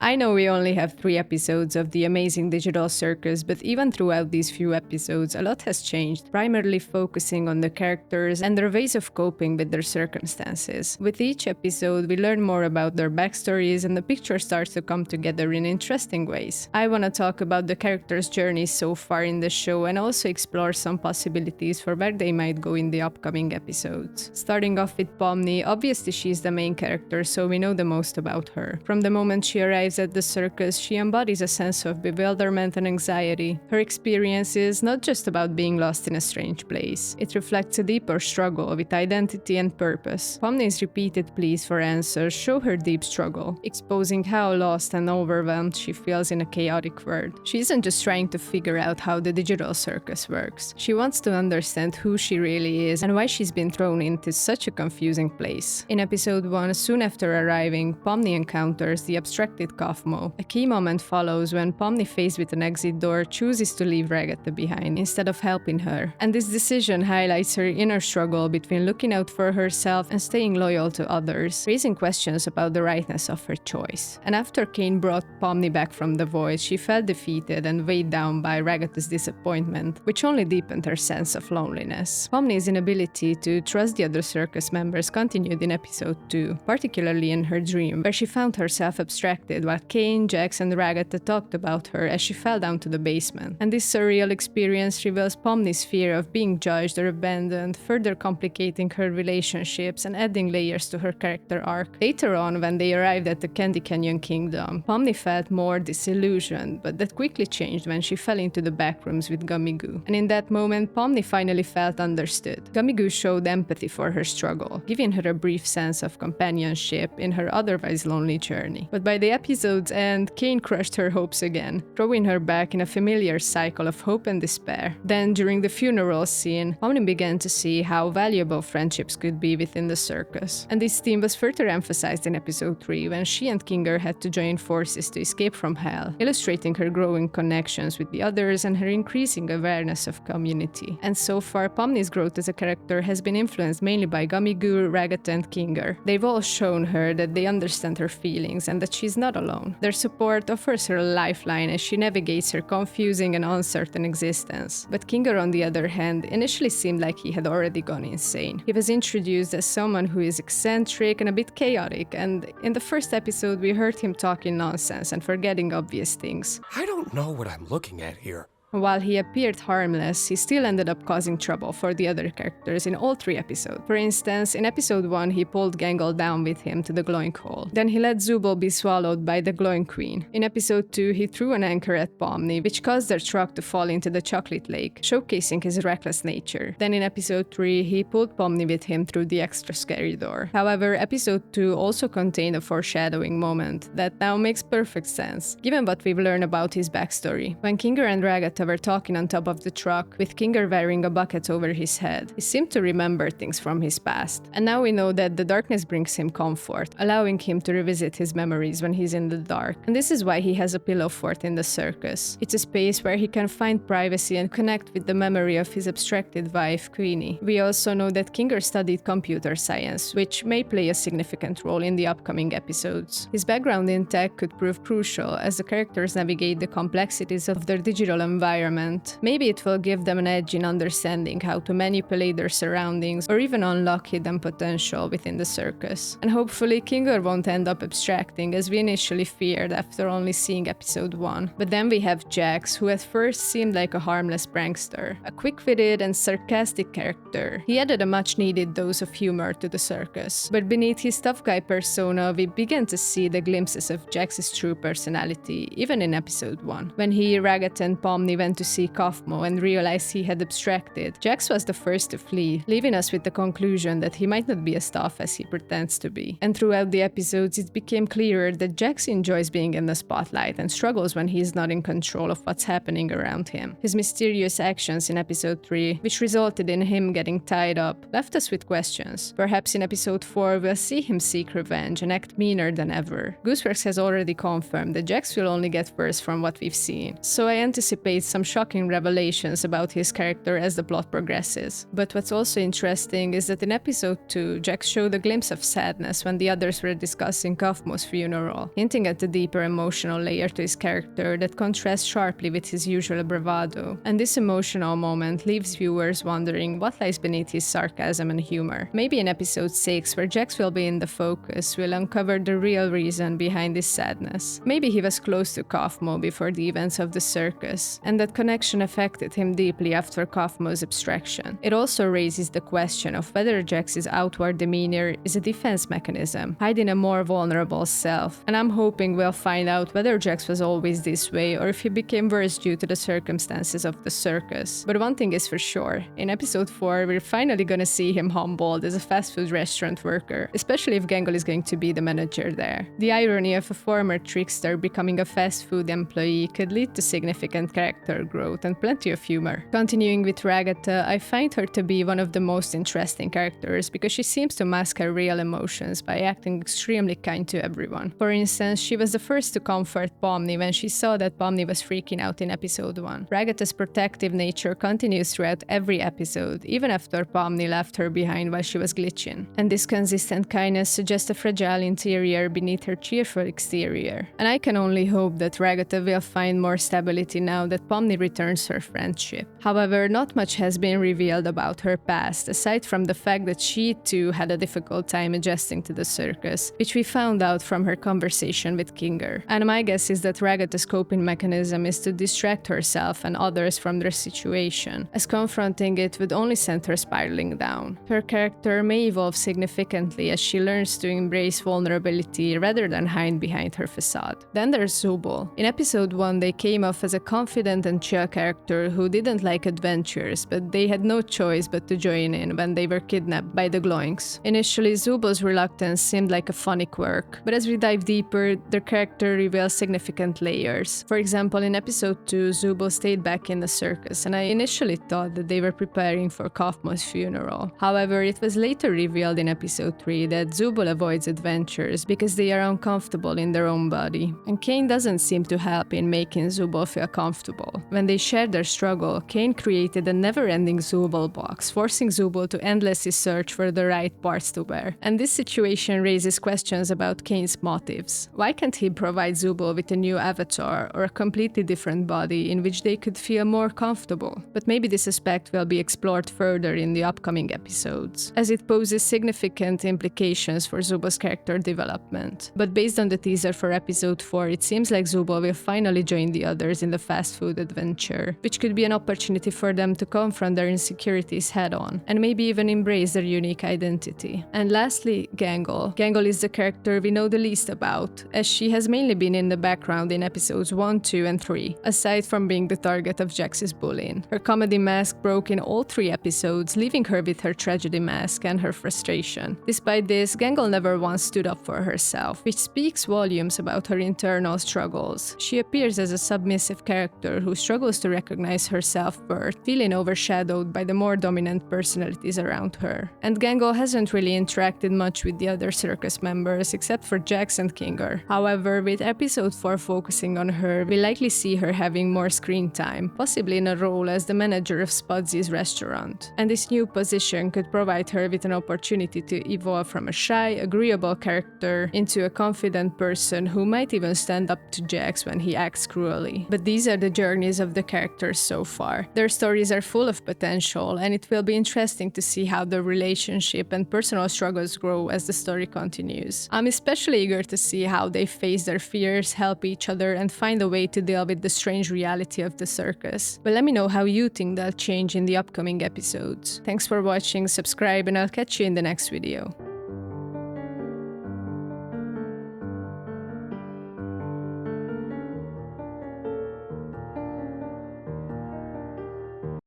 I know we only have 3 episodes of the amazing digital circus, but even throughout these few episodes, a lot has changed, primarily focusing on the characters and their ways of coping with their circumstances. With each episode, we learn more about their backstories and the picture starts to come together in interesting ways. I want to talk about the characters' journeys so far in the show and also explore some possibilities for where they might go in the upcoming episodes. Starting off with Pomni, obviously she's the main character, so we know the most about her. From the moment she arrives at the circus, she embodies a sense of bewilderment and anxiety. Her experience is not just about being lost in a strange place. It reflects a deeper struggle with identity and purpose. Pomni's repeated pleas for answers show her deep struggle, exposing how lost and overwhelmed she feels in a chaotic world. She isn't just trying to figure out how the digital circus works. She wants to understand who she really is and why she's been thrown into such a confusing place. In episode 1, soon after arriving, Pomni encounters the abstracted Kaufmo. A key moment follows when Pomni, faced with an exit door, chooses to leave Ragata behind instead of helping her. And this decision highlights her inner struggle between looking out for herself and staying loyal to others, raising questions about the rightness of her choice. And after Kane brought Pomni back from the void, she felt defeated and weighed down by Ragata's disappointment, which only deepened her sense of loneliness. Pomni's inability to trust the other circus members continued in episode 2, particularly in her dream, where she found herself abstracted while Kane, Jax, and Ragata talked about her as she fell down to the basement. And this surreal experience reveals Pomni's fear of being judged or abandoned, further complicating her relationships and adding layers to her character arc. Later on, when they arrived at the Candy Canyon Kingdom, Pomni felt more disillusioned, but that quickly changed when she fell into the backrooms with Gummigoo. And in that moment, Pomni finally felt understood. Gummigoo showed empathy for her struggle, giving her a brief sense of companionship in her otherwise lonely journey. But by the episode's end, Kane crushed her hopes again, throwing her back in a familiar cycle of hope and despair. Then, during the funeral scene, Pomni began to see how valuable friendships could be within the circus. And this theme was further emphasized in episode 3, when she and Kinger had to join forces to escape from hell, illustrating her growing connections with the others and her increasing awareness of community. And so far, Pomni's growth as a character has been influenced mainly by Gummigoo, Ragata, and Kinger. They've all shown her that they understand her feelings and that she's not alone. Their support offers her a lifeline as she navigates her confusing and uncertain existence. But Kinger, on the other hand, initially seemed like he had already gone insane. He was introduced as someone who is eccentric and a bit chaotic, and in the first episode we heard him talking nonsense and forgetting obvious things. I don't know what I'm looking at here. While he appeared harmless, he still ended up causing trouble for the other characters in all 3 episodes. For instance, in episode 1, he pulled Gangl down with him to the glowing hole. Then he let Zubo be swallowed by the glowing queen. In episode 2, he threw an anchor at Pomni, which caused their truck to fall into the chocolate lake, showcasing his reckless nature. Then in episode 3, he pulled Pomni with him through the extra scary door. However, episode 2 also contained a foreshadowing moment that now makes perfect sense, given what we've learned about his backstory. When Kinger and Ragata were talking on top of the truck, with Kinger wearing a bucket over his head, he seemed to remember things from his past. And now we know that the darkness brings him comfort, allowing him to revisit his memories when he's in the dark. And this is why he has a pillow fort in the circus. It's a space where he can find privacy and connect with the memory of his abstracted wife, Queenie. We also know that Kinger studied computer science, which may play a significant role in the upcoming episodes. His background in tech could prove crucial as the characters navigate the complexities of their digital environment. Maybe it will give them an edge in understanding how to manipulate their surroundings or even unlock hidden potential within the circus. And hopefully Kinger won't end up abstracting as we initially feared after only seeing episode 1. But then we have Jax, who at first seemed like a harmless prankster, a quick-witted and sarcastic character. He added a much-needed dose of humor to the circus. But beneath his tough guy persona, we began to see the glimpses of Jax's true personality, even in episode 1. When he, Ragata, and Pomni went to see Kaufmo and realized he had abstracted, Jax was the first to flee, leaving us with the conclusion that he might not be as tough as he pretends to be. And throughout the episodes, it became clearer that Jax enjoys being in the spotlight and struggles when he is not in control of what's happening around him. His mysterious actions in episode 3, which resulted in him getting tied up, left us with questions. Perhaps in episode 4, we'll see him seek revenge and act meaner than ever. Gooseworks has already confirmed that Jax will only get worse from what we've seen, so I anticipate some shocking revelations about his character as the plot progresses. But what's also interesting is that in episode 2, Jax showed a glimpse of sadness when the others were discussing Kaufmo's funeral, hinting at the deeper emotional layer to his character that contrasts sharply with his usual bravado. And this emotional moment leaves viewers wondering what lies beneath his sarcasm and humor. Maybe in episode 6, where Jax will be in the focus, we'll uncover the real reason behind this sadness. Maybe he was close to Kaufmo before the events of the circus, and that connection affected him deeply after Kaufmo's abstraction. It also raises the question of whether Jax's outward demeanor is a defense mechanism, hiding a more vulnerable self, and I'm hoping we'll find out whether Jax was always this way or if he became worse due to the circumstances of the circus. But one thing is for sure, in episode 4 we're finally gonna see him humbled as a fast food restaurant worker, especially if Gangl is going to be the manager there. The irony of a former trickster becoming a fast food employee could lead to significant character growth and plenty of humor. Continuing with Ragata, I find her to be one of the most interesting characters because she seems to mask her real emotions by acting extremely kind to everyone. For instance, she was the first to comfort Pomni when she saw that Pomni was freaking out in episode 1. Ragata's protective nature continues throughout every episode, even after Pomni left her behind while she was glitching. And this consistent kindness suggests a fragile interior beneath her cheerful exterior. And I can only hope that Ragata will find more stability now that Pomni returns her friendship. However, not much has been revealed about her past, aside from the fact that she too had a difficult time adjusting to the circus, which we found out from her conversation with Kinger. And my guess is that Ragata's coping mechanism is to distract herself and others from their situation, as confronting it would only send her spiraling down. Her character may evolve significantly as she learns to embrace vulnerability rather than hide behind her facade. Then there's Zubo. In episode 1, they came off as a confident and chill character who didn't like adventures, but they had no choice but to join in when they were kidnapped by the Gloinks. Initially, Zubo's reluctance seemed like a funny quirk, but as we dive deeper, their character reveals significant layers. For example, in episode 2, Zubo stayed back in the circus, and I initially thought that they were preparing for Kaufmo's funeral. However, it was later revealed in episode 3 that Zubo avoids adventures because they are uncomfortable in their own body, and Kane doesn't seem to help in making Zubo feel comfortable. When they shared their struggle, Kane created a never-ending Zubo box, forcing Zubo to endlessly search for the right parts to wear. And this situation raises questions about Kane's motives. Why can't he provide Zubo with a new avatar or a completely different body in which they could feel more comfortable? But maybe this aspect will be explored further in the upcoming episodes, as it poses significant implications for Zubo's character development. But based on the teaser for episode 4, it seems like Zubo will finally join the others in the fast food adventure, which could be an opportunity for them to confront their insecurities head-on, and maybe even embrace their unique identity. And lastly, Gangl. Gangl is the character we know the least about, as she has mainly been in the background in episodes 1, 2, and 3, aside from being the target of Jax's bullying. Her comedy mask broke in all 3 episodes, leaving her with her tragedy mask and her frustration. Despite this, Gangl never once stood up for herself, which speaks volumes about her internal struggles. She appears as a submissive character who struggles to recognize her self-worth, feeling overshadowed by the more dominant personalities around her. And Gangl hasn't really interacted much with the other circus members except for Jax and Kinger. However, with episode 4 focusing on her, we'll likely see her having more screen time, possibly in a role as the manager of Spudsy's restaurant. And this new position could provide her with an opportunity to evolve from a shy, agreeable character into a confident person who might even stand up to Jax when he acts cruelly. But these are the journeys of the characters so far. Their stories are full of potential, and it will be interesting to see how their relationship and personal struggles grow as the story continues. I'm especially eager to see how they face their fears, help each other, and find a way to deal with the strange reality of the circus. But let me know how you think they'll change in the upcoming episodes. Thanks for watching, subscribe, and I'll catch you in the next video.